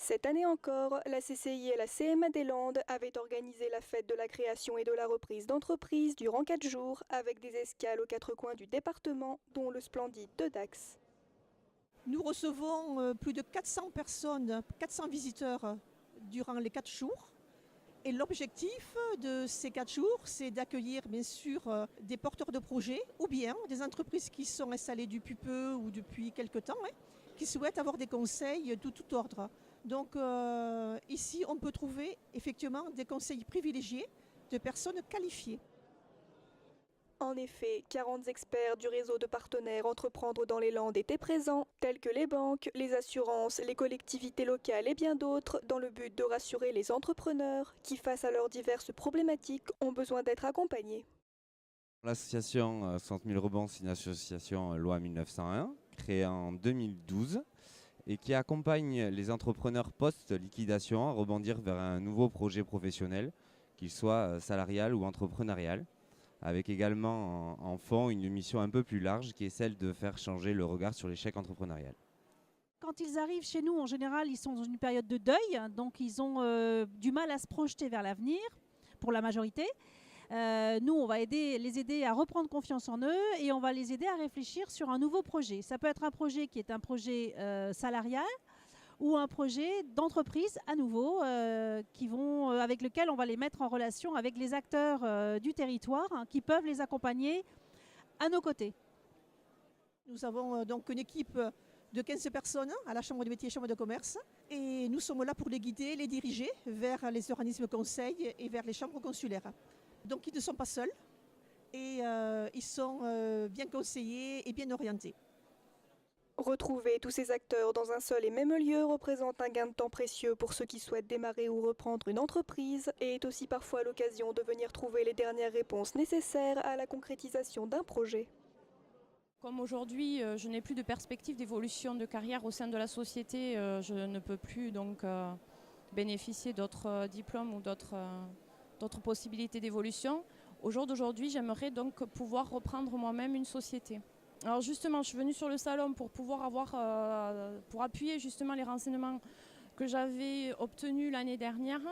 Cette année encore, la CCI et la CMA des Landes avaient organisé la fête de la création et de la reprise d'entreprises durant 4 jours, avec des escales aux 4 coins du département, dont le splendide de Dax. Nous recevons plus de 400 personnes, 400 visiteurs durant les 4 jours. Et l'objectif de ces 4 jours, c'est d'accueillir bien sûr des porteurs de projets ou bien des entreprises qui sont installées depuis peu ou depuis quelque temps, qui souhaitent avoir des conseils de tout ordre. Donc ici, on peut trouver effectivement des conseils privilégiés de personnes qualifiées. En effet, 40 experts du réseau de partenaires Entreprendre dans les Landes étaient présents, tels que les banques, les assurances, les collectivités locales et bien d'autres, dans le but de rassurer les entrepreneurs qui, face à leurs diverses problématiques, ont besoin d'être accompagnés. L'association Centre Mille Rebonds, c'est une association loi 1901, créée en 2012 et qui accompagne les entrepreneurs post-liquidation à rebondir vers un nouveau projet professionnel, qu'il soit salarial ou entrepreneurial, avec également en fond une mission un peu plus large qui est celle de faire changer le regard sur l'échec entrepreneurial. Quand ils arrivent chez nous, en général, ils sont dans une période de deuil, donc ils ont du mal à se projeter vers l'avenir, pour la majorité. Nous, on va les aider à reprendre confiance en eux et on va les aider à réfléchir sur un nouveau projet. Ça peut être un projet qui est un projet salarial ou un projet d'entreprise à nouveau avec lequel on va les mettre en relation avec les acteurs du territoire qui peuvent les accompagner à nos côtés. Nous avons donc une équipe de 15 personnes à la Chambre des métiers et Chambre de commerce et nous sommes là pour les guider, les diriger vers les organismes conseils et vers les chambres consulaires. Donc ils ne sont pas seuls et ils sont bien conseillés et bien orientés. Retrouver tous ces acteurs dans un seul et même lieu représente un gain de temps précieux pour ceux qui souhaitent démarrer ou reprendre une entreprise et est aussi parfois l'occasion de venir trouver les dernières réponses nécessaires à la concrétisation d'un projet. Comme aujourd'hui, je n'ai plus de perspective d'évolution de carrière au sein de la société, je ne peux plus donc bénéficier d'autres diplômes ou d'autres possibilités d'évolution. Au jour d'aujourd'hui, j'aimerais donc pouvoir reprendre moi-même une société. Alors justement, je suis venue sur le salon pour pouvoir pour appuyer justement les renseignements que j'avais obtenus l'année dernière,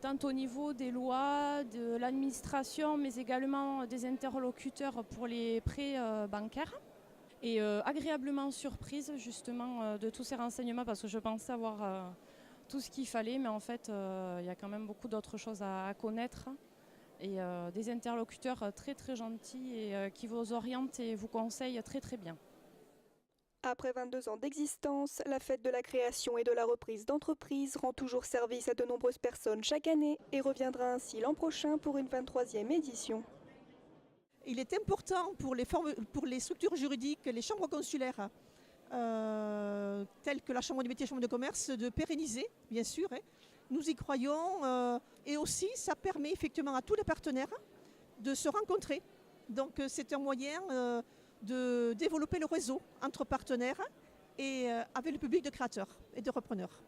tant au niveau des lois, de l'administration, mais également des interlocuteurs pour les prêts bancaires. Et agréablement surprise justement de tous ces renseignements parce que je pensais avoir tout ce qu'il fallait, mais en fait, il y a quand même beaucoup d'autres choses à connaître. Et des interlocuteurs très très gentils et qui vous orientent et vous conseillent très très bien. Après 22 ans d'existence, la fête de la création et de la reprise d'entreprise rend toujours service à de nombreuses personnes chaque année et reviendra ainsi l'an prochain pour une 23e édition. Il est important pour les structures juridiques, les chambres consulaires, telles que la Chambre des métiers et Chambre de commerce, de pérenniser, bien sûr. Nous y croyons et aussi ça permet effectivement à tous les partenaires de se rencontrer. Donc c'est un moyen de développer le réseau entre partenaires et avec le public de créateurs et de repreneurs.